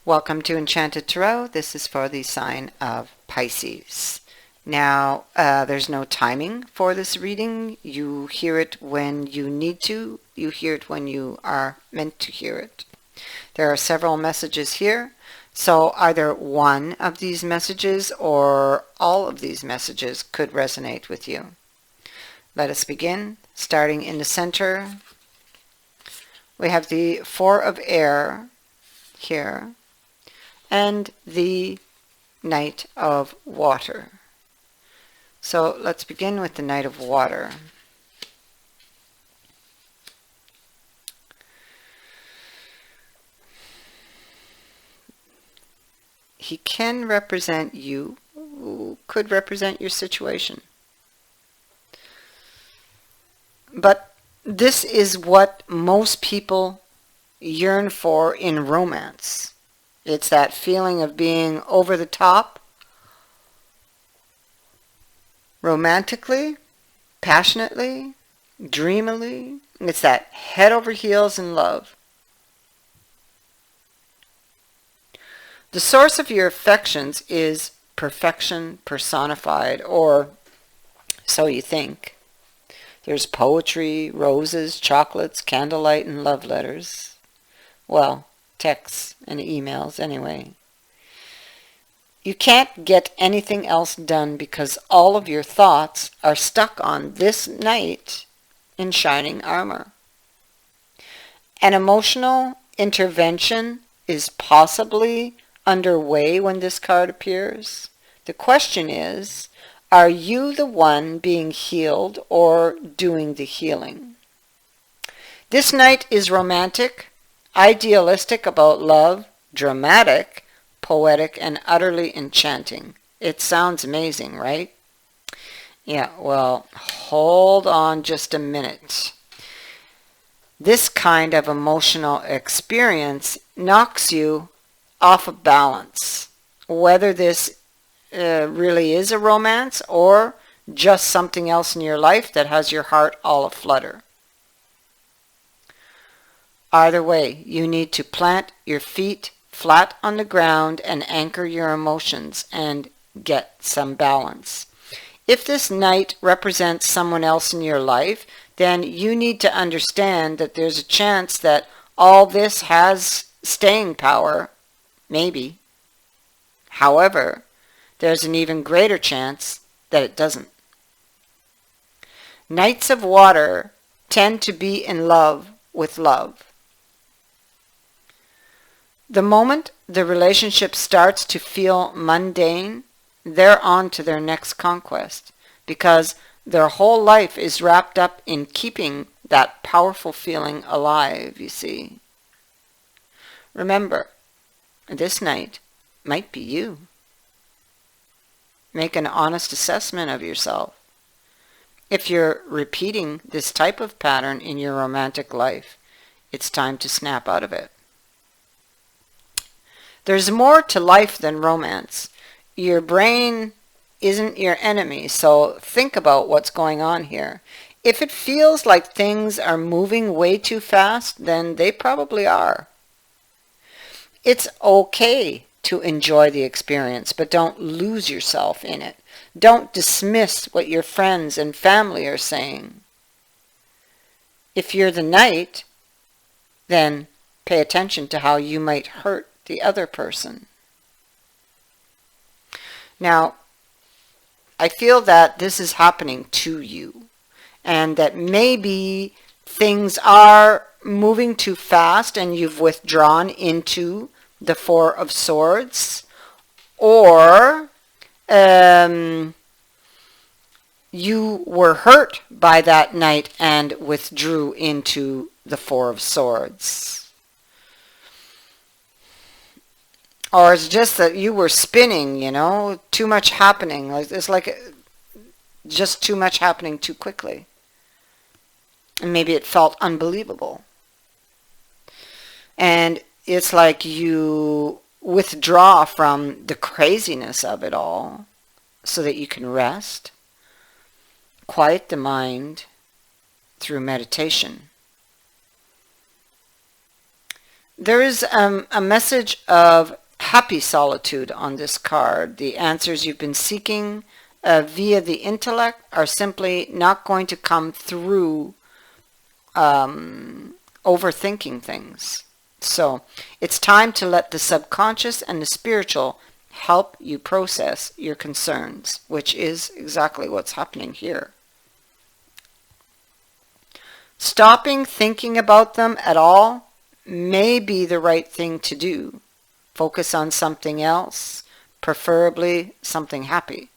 Welcome to Enchanted Tarot. This is for the sign of Pisces. Now, there's no timing for this reading. You hear it when you need to. You hear it when you are meant to hear it. There are several messages here. So either one of these messages or all of these messages could resonate with you. Let us begin. Starting in the center, we have the Four of Air here, and the Knight of Water. So let's begin with the Knight of Water. He can represent you, could represent your situation. But this is what most people yearn for in romance. It's that feeling of being over the top, romantically, passionately, dreamily. It's that head over heels in love. The source of your affections is perfection personified, or so you think. There's poetry, roses, chocolates, candlelight, and love letters. Well, texts and emails anyway. You can't get anything else done because all of your thoughts are stuck on this knight in shining armor. An emotional intervention is possibly underway when this card appears. The question is, are you the one being healed or doing the healing? This knight is romantic, idealistic about love, dramatic, poetic, and utterly enchanting. It sounds amazing, right? Yeah, well, hold on just a minute. This kind of emotional experience knocks you off of balance, whether this really is a romance or just something else in your life that has your heart all aflutter. Either way, you need to plant your feet flat on the ground and anchor your emotions and get some balance. If this knight represents someone else in your life, then you need to understand that there's a chance that all this has staying power, maybe. However, there's an even greater chance that it doesn't. Knights of Water tend to be in love with love. The moment the relationship starts to feel mundane, they're on to their next conquest, because their whole life is wrapped up in keeping that powerful feeling alive, you see. Remember, this knight might be you. Make an honest assessment of yourself. If you're repeating this type of pattern in your romantic life, it's time to snap out of it. There's more to life than romance. Your brain isn't your enemy, so think about what's going on here. If it feels like things are moving way too fast, then they probably are. It's okay to enjoy the experience, but don't lose yourself in it. Don't dismiss what your friends and family are saying. If you're the knight, then pay attention to how you might hurt the other person. Now, I feel that this is happening to you, and that maybe things are moving too fast and you've withdrawn into the Four of Swords, or you were hurt by that knight and withdrew into the Four of Swords. Or it's just that you were spinning, too much happening. It's like just too much happening too quickly. And maybe it felt unbelievable. And it's like you withdraw from the craziness of it all so that you can rest, quiet the mind through meditation. There is a message of happy solitude on this card. The answers you've been seeking via the intellect are simply not going to come through overthinking things. So it's time to let the subconscious and the spiritual help you process your concerns, which is exactly what's happening here. Stopping thinking about them at all may be the right thing to do. Focus on something else, preferably something happy.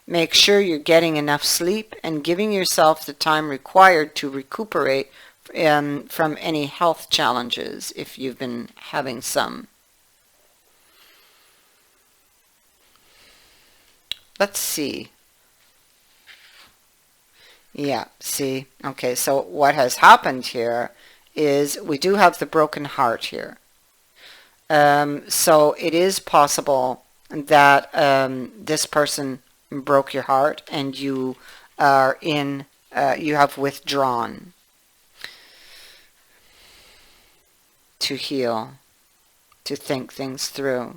Make sure you're getting enough sleep and giving yourself the time required to recuperate from any health challenges if you've been having some. Let's see. Yeah, see. Okay, so what has happened here is we do have the broken heart here. So it is possible that this person broke your heart and you are you have withdrawn to heal, to think things through.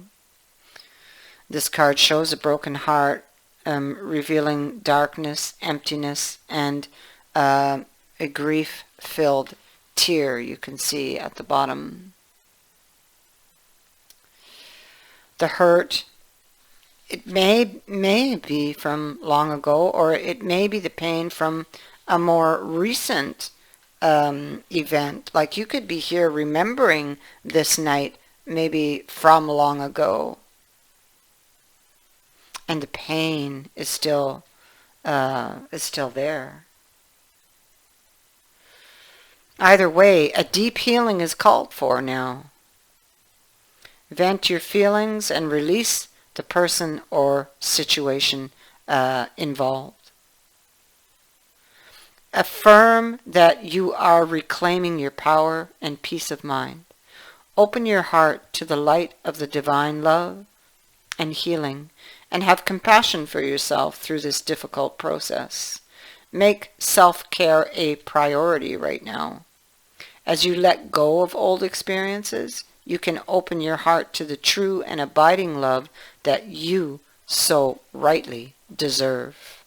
This card shows a broken heart, revealing darkness, emptiness, and a grief-filled tear you can see at the bottom. The hurt, it may be from long ago, or it may be the pain from a more recent event. Like you could be here remembering this night maybe from long ago, and the pain is still there. Either way, a deep healing is called for now. Vent your feelings and release the person or situation involved. Affirm that you are reclaiming your power and peace of mind. Open your heart to the light of the divine love and healing, and have compassion for yourself through this difficult process. Make self-care a priority right now. As you let go of old experiences, you can open your heart to the true and abiding love that you so rightly deserve.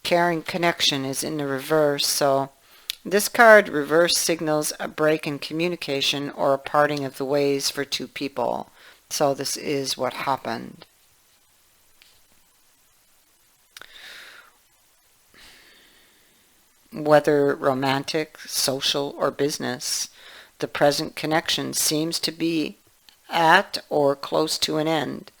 Caring connection is in the reverse, so this card reverse signals a break in communication or a parting of the ways for two people. So this is what happened. Whether romantic, social, or business, the present connection seems to be at or close to an end.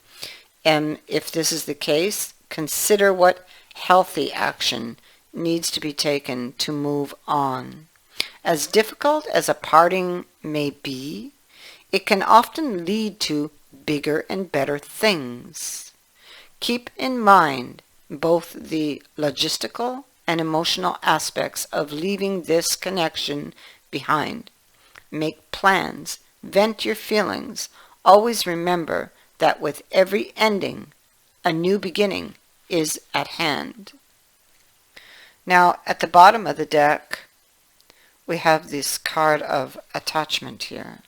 And if this is the case, consider what healthy action needs to be taken to move on. As difficult as a parting may be, it can often lead to bigger and better things. Keep in mind both the logistical and emotional aspects of leaving this connection behind. Make plans, vent your feelings. Always remember that with every ending, a new beginning is at hand. Now, at the bottom of the deck, we have this card of attachment here,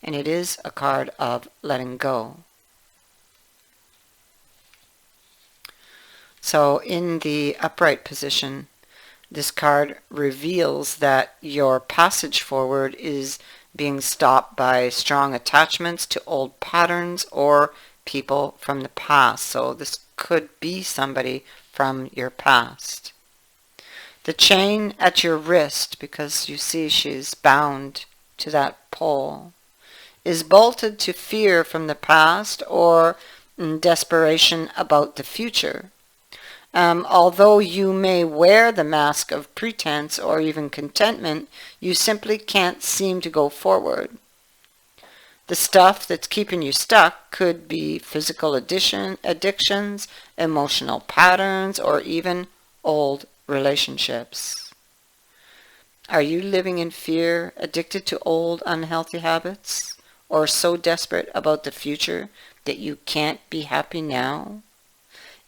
and it is a card of letting go. So in the upright position, this card reveals that your passage forward is being stopped by strong attachments to old patterns or people from the past. So this could be somebody from your past. The chain at your wrist, because you see she's bound to that pole, is bolted to fear from the past or desperation about the future. Although you may wear the mask of pretense or even contentment, you simply can't seem to go forward. The stuff that's keeping you stuck could be physical addictions, emotional patterns, or even old relationships. Are you living in fear, addicted to old unhealthy habits, or so desperate about the future that you can't be happy now?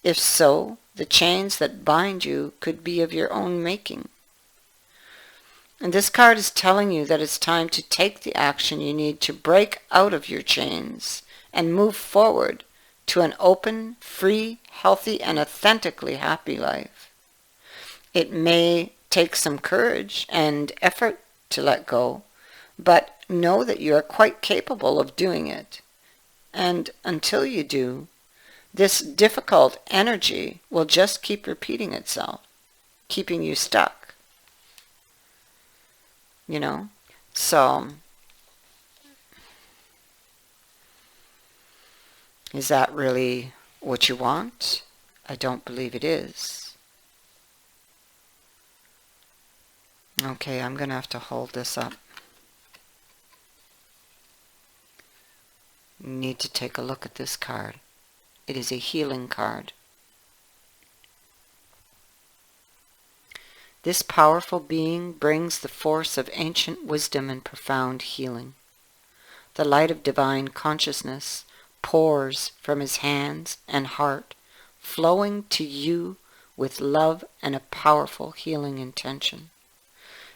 If so, the chains that bind you could be of your own making. And this card is telling you that it's time to take the action you need to break out of your chains and move forward to an open, free, healthy, and authentically happy life. It may take some courage and effort to let go, but know that you are quite capable of doing it. And until you do, this difficult energy will just keep repeating itself, keeping you stuck. You know? So, is that really what you want? I don't believe it is. Okay, I'm going to have to hold this up. You need to take a look at this card. It is a healing card. This powerful being brings the force of ancient wisdom and profound healing. The light of divine consciousness pours from his hands and heart, flowing to you with love and a powerful healing intention.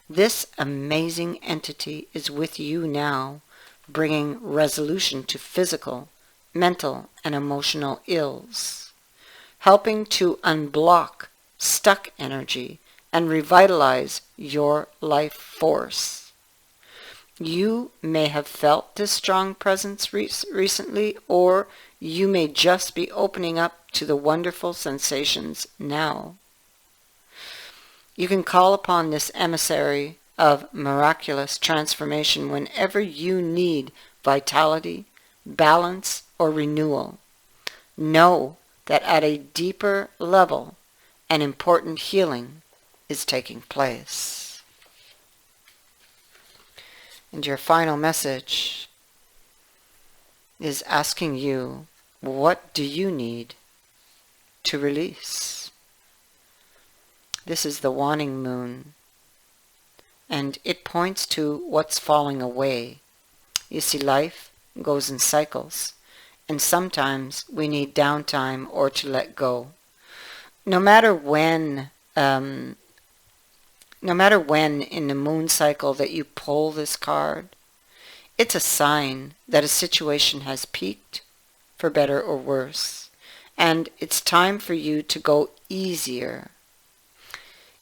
This amazing entity is with you now, bringing resolution to physical, mental, and emotional ills, helping to unblock stuck energy and revitalize your life force. You may have felt this strong presence recently, or you may just be opening up to the wonderful sensations now. You can call upon this emissary of miraculous transformation whenever you need vitality, balance, or renewal. Know that at a deeper level, an important healing is taking place. And your final message is asking you, what do you need to release? This is the waning moon, and it points to what's falling away. You see, life goes in cycles, and sometimes we need downtime or to let go. No matter when in the moon cycle that you pull this card, it's a sign that a situation has peaked, for better or worse, and it's time for you to go easier.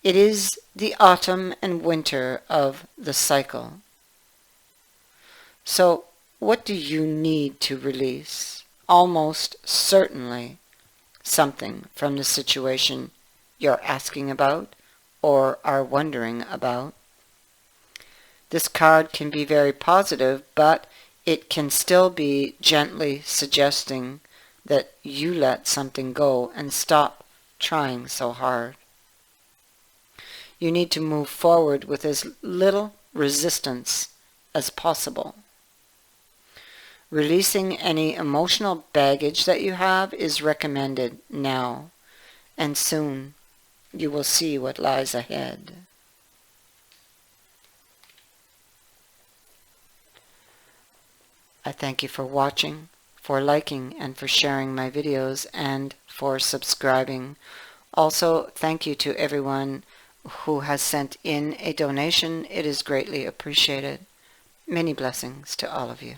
It is the autumn and winter of the cycle. So, what do you need to release? Almost certainly something from the situation you're asking about or are wondering about. This card can be very positive, but it can still be gently suggesting that you let something go and stop trying so hard. You need to move forward with as little resistance as possible. Releasing any emotional baggage that you have is recommended now, and soon you will see what lies ahead. I thank you for watching, for liking, and for sharing my videos, and for subscribing. Also, thank you to everyone who has sent in a donation. It is greatly appreciated. Many blessings to all of you.